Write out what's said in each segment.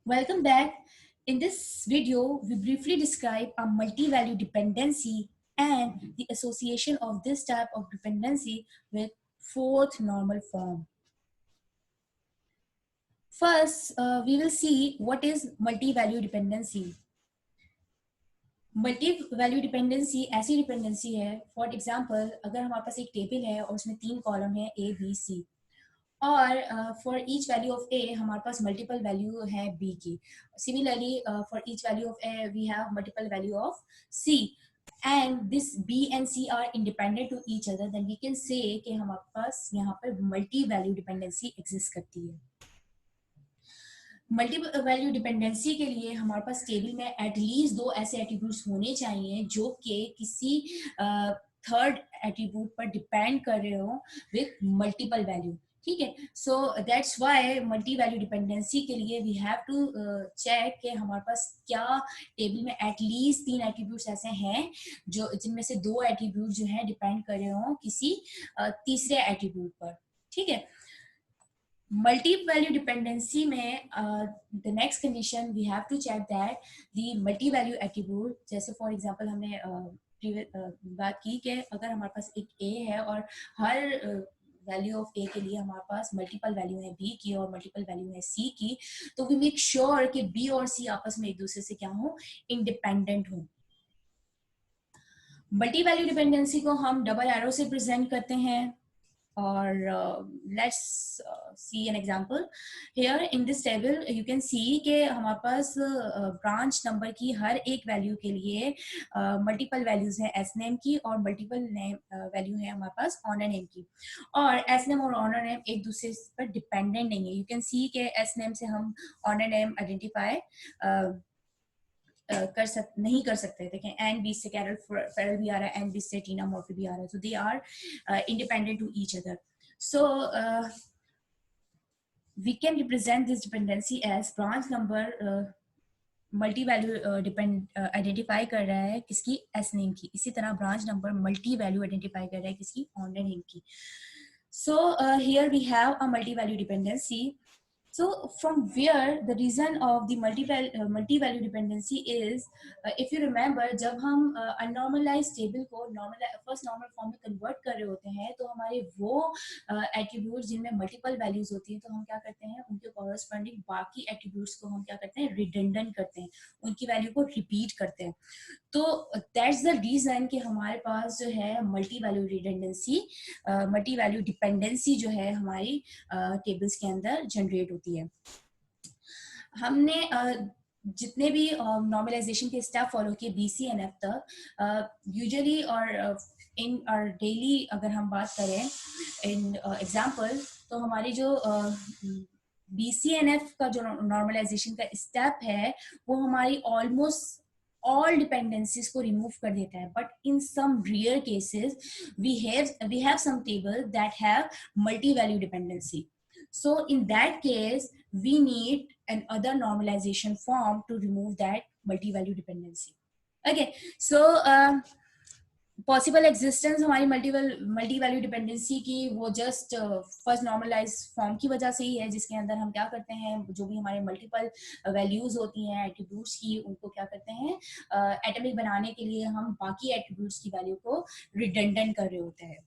Welcome back. In this video, we briefly describe a multi-value dependency and the association of this type of dependency with fourth normal form. First, we will see what is multi-value dependency. Multi value dependency ऐसी dependency है, for example अगर हमारे पास एक table है और उसमें 3 column है ए B C, और for each value of A हमारे पास मल्टीपल वैल्यू है बी की. Similarly for each value of A we have multiple value of C, and this B and C are independent to each other, then we can say कि हमारे पास यहाँ पर multi value dependency exist करती है. Multi value dependency के लिए हमारे पास table में एटलीस्ट 2 ऐसे एट्रीब्यूट्स होने चाहिए जो कि किसी थर्ड एट्रीब्यूट पर डिपेंड कर रहे हो विथ मल्टीपल वैल्यू. ठीक है, so that's why multi value dependency के लिए वी हैव टू चेक कि हमारे पास क्या टेबल में एटलीस्ट 3 एट्रीब्यूट्स ऐसे हैं जो जिनमें से 2 एट्रीब्यूट जो है डिपेंड कर रहे हो किसी तीसरे एट्रीब्यूट पर. ठीक है, मल्टी वैल्यू डिपेंडेंसी में the next condition we have to check that the multi value attribute, जैसे फॉर एग्जांपल हमने बात की कि अगर हमारे पास एक ए है और हर वैल्यू ऑफ ए के लिए हमारे पास मल्टीपल वैल्यू है बी की और मल्टीपल वैल्यू है सी की, तो वी मेक श्योर कि बी और सी आपस में एक दूसरे से क्या हो, इंडिपेंडेंट हो. मल्टी वैल्यू डिपेंडेंसी को हम डबल एरो से प्रेजेंट करते हैं. Or let's see an example. Here in this table you can see कि हमारे पास ब्रांच नंबर की हर एक वैल्यू के लिए मल्टीपल वैल्यूज हैं एस नेम की और मल्टीपल वैल्यू है हमारे पास ऑनर नेम की, और एस नेम और ऑनर नेम एक दूसरे पर डिपेंडेंट नहीं है. यू कैन सी कि एस नेम से हम ऑनर नेम आइडेंटिफाई नहीं कर सकते. देखें एन बी से कैरल फेरल भी आ रहा है, एन बी से टीना मॉर्फी भी आ रहा है, so they are independent to each other. सो we can represent this dependency as branch number multi value depend identify कर रहा है किसकी, एस नेम की. इसी तरह branch number multi value identify कर रहा है किसकी, ऑनर नेम की. So here we have a multi-value dependency. So from where the reason of the multi-value dependency is, if you remember, जब हम unnormalized table को first normal form में convert कर रहे होते हैं तो हमारे वो attributes जिनमें multiple values होती हैं, तो हम क्या करते हैं, उनके corresponding बाकी attributes को हम क्या करते हैं, redundant करते हैं, उनकी value को repeat करते हैं. तो दैट्स द रीजन कि हमारे पास जो है multi value redundancy, multi value dependency जो है हमारी टेबल्स के अंदर जनरेट होती है. हमने जितने भी नॉर्मलाइजेशन के स्टेप फॉलो किए BCNF तक, यूजुअली और इन और डेली अगर हम बात करें इन एग्जांपल, तो हमारी जो BCNF का जो नॉर्मलाइजेशन का स्टेप है वो हमारी ऑलमोस्ट all dependencies को remove कर देता है. But in some rare cases we have some table that have multi-value dependency. So in that case we need another normalization form to remove that multi-value dependency. Okay, so possible existence हमारी multi value dependency की वो just first normalise form की वजह से ही है, जिसके अंदर हम क्या करते हैं, जो भी हमारे मल्टीपल वैल्यूज होती हैं एट्रीब्यूट्स की, उनको क्या करते हैं, एटॉमिक बनाने के लिए हम बाकी एट्रीब्यूट्स की वैल्यू को रिडंडेंट कर रहे होते हैं.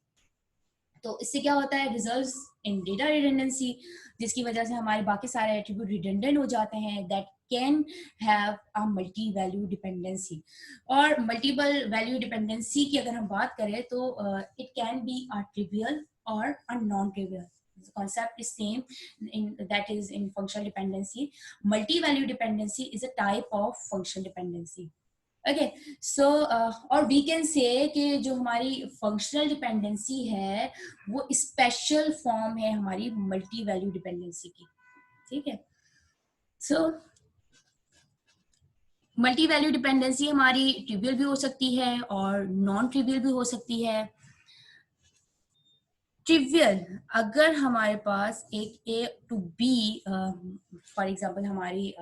तो इससे क्या होता है, रिजल्ट्स इन डेटा रिडंडेंसी, जिसकी वजह से हमारे बाकी सारे एट्रीब्यूट रिडंडेंट हो जाते हैं. That can have a multi value dependency. और मल्टीपल वैल्यू डिपेंडेंसी की अगर हम बात करें तो it can be a trivial और a non trivial. The concept is same that is in functional dependency. Multi-value dependency is a type of functional dependency. Okay, so और we can say कि जो हमारी फंक्शनल डिपेंडेंसी है वो special form है हमारी multi value dependency की. ठीक है, सो मल्टी वैल्यू डिपेंडेंसी हमारी ट्रिवियल भी हो सकती है और नॉन ट्रिवियल भी हो सकती है. ट्रिवियल अगर हमारे पास एक ए टू बी, फॉर एग्जांपल हमारी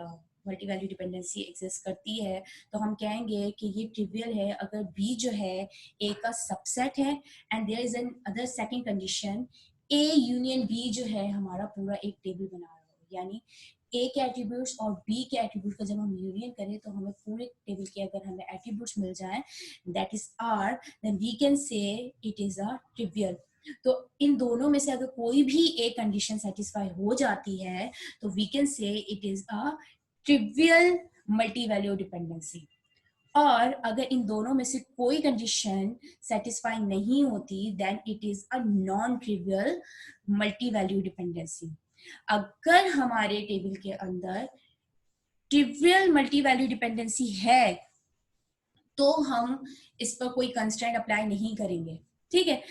मल्टी वैल्यू डिपेंडेंसी एग्जिस्ट करती है, तो हम कहेंगे कि ये ट्रिवियल है अगर बी जो है ए का सबसेट है and there is an other second condition, A union B जो है हमारा पूरा एक टेबल बना रहा है. यानी ए के एट्रीब्यूट्स और बी के एट्रीब्यूट का जब हम यूनियन करें तो हमें पूरे टेबल के अगर हमें एट्रीब्यूट्स मिल जाए that is R, then we can say it is a trivial. तो इन दोनों में से अगर कोई भी एक कंडीशन सेटिस्फाई हो जाती है तो we can say it is a trivial multi value dependency. और अगर इन दोनों में से कोई कंडीशन सेटिस्फाई नहीं होती then it is a non trivial multi value dependency. अगर हमारे टेबल के अंदर ट्रिवियल मल्टी वैल्यू डिपेंडेंसी है तो हम इस पर कोई कंस्ट्रेंट अप्लाई नहीं करेंगे, ठीक है।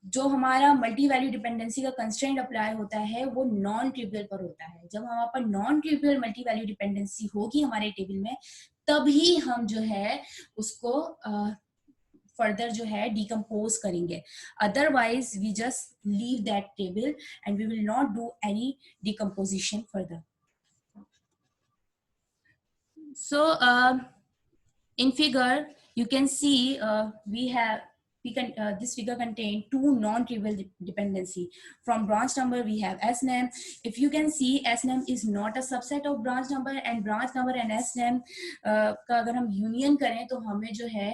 जो हमारा मल्टी वैल्यू डिपेंडेंसी का कंस्ट्रेंट अप्लाई होता है वो नॉन ट्रिवियल पर होता है। जब हमारे पास non trivial multi value dependency होगी हमारे टेबल में तभी हम जो है उसको फर्दर जो है डिकम्पोज करेंगे। Otherwise we just leave that table and we will not do any decomposition further. So in figure you can see this figure contain two non-trivial dependency. From branch number we have sname. If you can see sname is not a subset of branch number, and branch number and sname का अगर हम union करें तो हमें जो है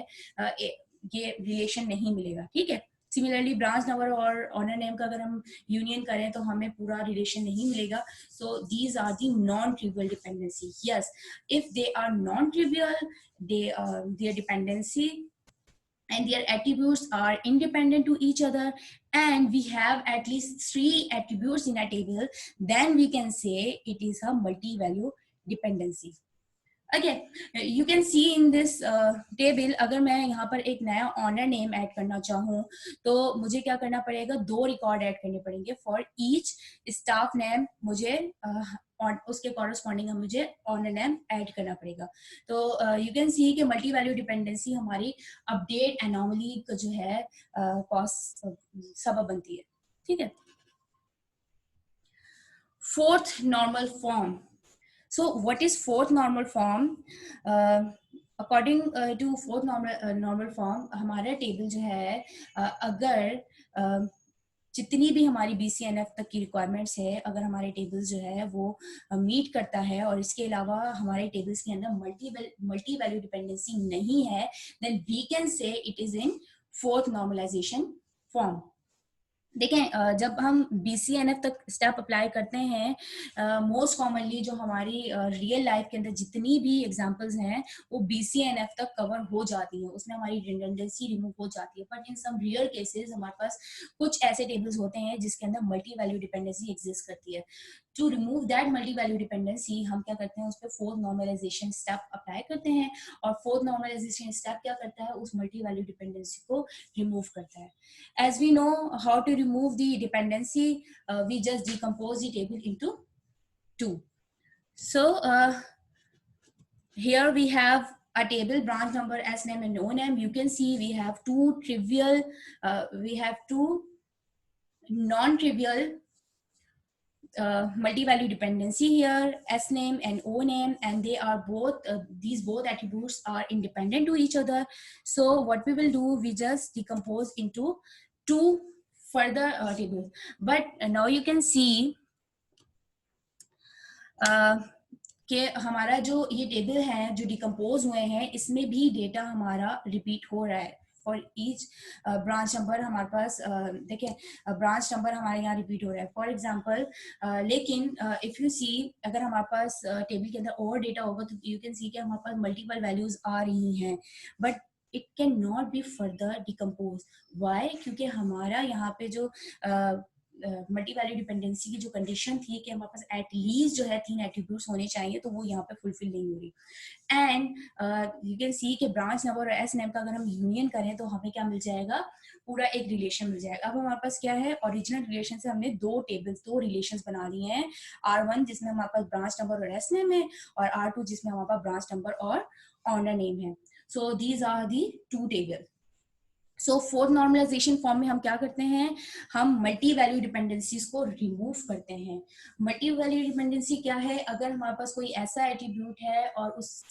ये relation नहीं मिलेगा, ठीक है। सिमिलरली ब्रांच नंबर और ऑनर नेम का अगर हम यूनियन करें तो हमें पूरा रिलेशन नहीं मिलेगा। So these are the non trivial dependency. Yes, if they are non-trivial, their dependency and their attributes are independent to each other, and we have at least 3 attributes in a table, then we can say it is a multi-value dependency. Okay, you can see in this table अगर मैं यहाँ पर एक नया honour name add करना चाहूँ तो मुझे क्या करना पड़ेगा, 2 रिकॉर्ड ऐड करने पड़ेंगे। फॉर ईच स्टाफ नेम मुझे उसके कॉरस्पॉन्डिंग मुझे ऑनर नेम ऐड करना पड़ेगा। तो यू कैन सी कि मल्टी वैल्यू डिपेंडेंसी हमारी अपडेट एनोमली का जो है कॉस्ट सबब बनती है, ठीक है। Fourth normal form. So what is fourth normal form? According to fourth normal form, हमारा टेबल जो है अगर जितनी भी हमारी BCNF तक की रिक्वायरमेंट्स है, अगर हमारे टेबल्स जो है वो मीट करता है और इसके अलावा हमारे टेबल्स के अंदर मल्टी वैल्यू डिपेंडेंसी नहीं है, then we can say it is in fourth normalization form। देखें जब हम BCNF तक स्टेप अप्लाई करते हैं मोस्ट कॉमनली जो हमारी रियल लाइफ के अंदर जितनी भी एग्जांपल्स हैं वो BCNF तक कवर हो जाती है, उसमें हमारी रिडंडेंसी रिमूव हो जाती है। But in some rare cases हमारे पास कुछ ऐसे टेबल्स होते हैं जिसके अंदर मल्टी वैल्यू डिपेंडेंसी एग्जिस्ट करती है। To remove that multi value dependency हम क्या करते हैं, उस पर फोर्थ नॉर्मलाइजेशन स्टेप अप्लाई करते हैं, और फोर्थ नॉर्मलाइजेशन स्टेप क्या करता है, उस मल्टी वैल्यू डिपेंडेंसी को रिमूव करता है। As we know how to remove the dependency, we just decompose the table into 2. So here we have a table, branch number, sname and oname. You can see we have two trivial, we have two non-trivial multi-value dependency here, sname and oname, and they are both these both attributes are independent to each other. So what we will do, we just decompose into 2 further tables. But now you can see कि हमारा जो ये table है जो decompose हुए हैं इसमें भी डेटा हमारा रिपीट हो रहा है। फॉर ईच ब्रांच नंबर हमारे पास देखिए ब्रांच नंबर हमारे यहाँ रिपीट हो रहा है फॉर एग्जांपल। लेकिन इफ यू सी अगर हमारे पास टेबल के अंदर और डेटा होगा तो यू कैन सी कि हमारे पास मल्टीपल वैल्यूज आ रही हैं, but it can not be further decompose. Why? क्योंकि हमारा यहाँ पे जो मल्टी वैल्यू डिपेंडेंसी की जो कंडीशन थी कि हमारे पास एटलीस्ट जो है 3 एट्रीब्यूट्स होने चाहिए, तो वो यहाँ पे फुलफिल नहीं हो रही। एंड यू कैन सी कि ब्रांच नंबर और एस नेम का अगर हम यूनियन करें तो हमें क्या मिल जाएगा, पूरा एक रिलेशन मिल जाएगा। अब हमारे पास क्या है, ओरिजिनल रिलेशन से हमने 2 टेबल्स 2 रिलेशंस बना लिए हैं, R1 जिसमें हमारे पास ब्रांच नंबर और एस नेम है, और R2 जिसमें हमारे पास ब्रांच नंबर और ऑनर नेम है। So these are the 2 table. So fourth normalization form में हम क्या करते हैं, हम मल्टी वैल्यू डिपेंडेंसीज को रिमूव करते हैं। मल्टी वैल्यू डिपेंडेंसी क्या है, अगर हमारे पास कोई ऐसा एट्रीब्यूट है और उस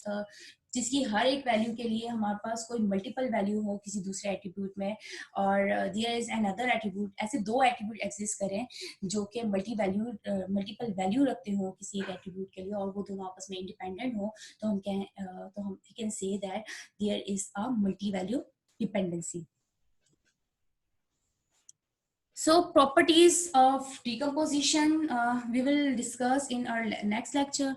जिसकी हर एक वैल्यू के लिए हमारे पास कोई मल्टीपल वैल्यू हो किसी दूसरे एट्रीब्यूट में, और देयर इज अनदर एट्रीब्यूट, ऐसे दो एट्रीब्यूट एग्जिस्ट करें जो कि मल्टीपल वैल्यू रखते हो किसी एक एट्रीब्यूट के लिए, और वो दोनों आपस में इंडिपेंडेंट हो, तो हम can say that there is a multi value dependency. So properties of decomposition we will discuss in our next lecture.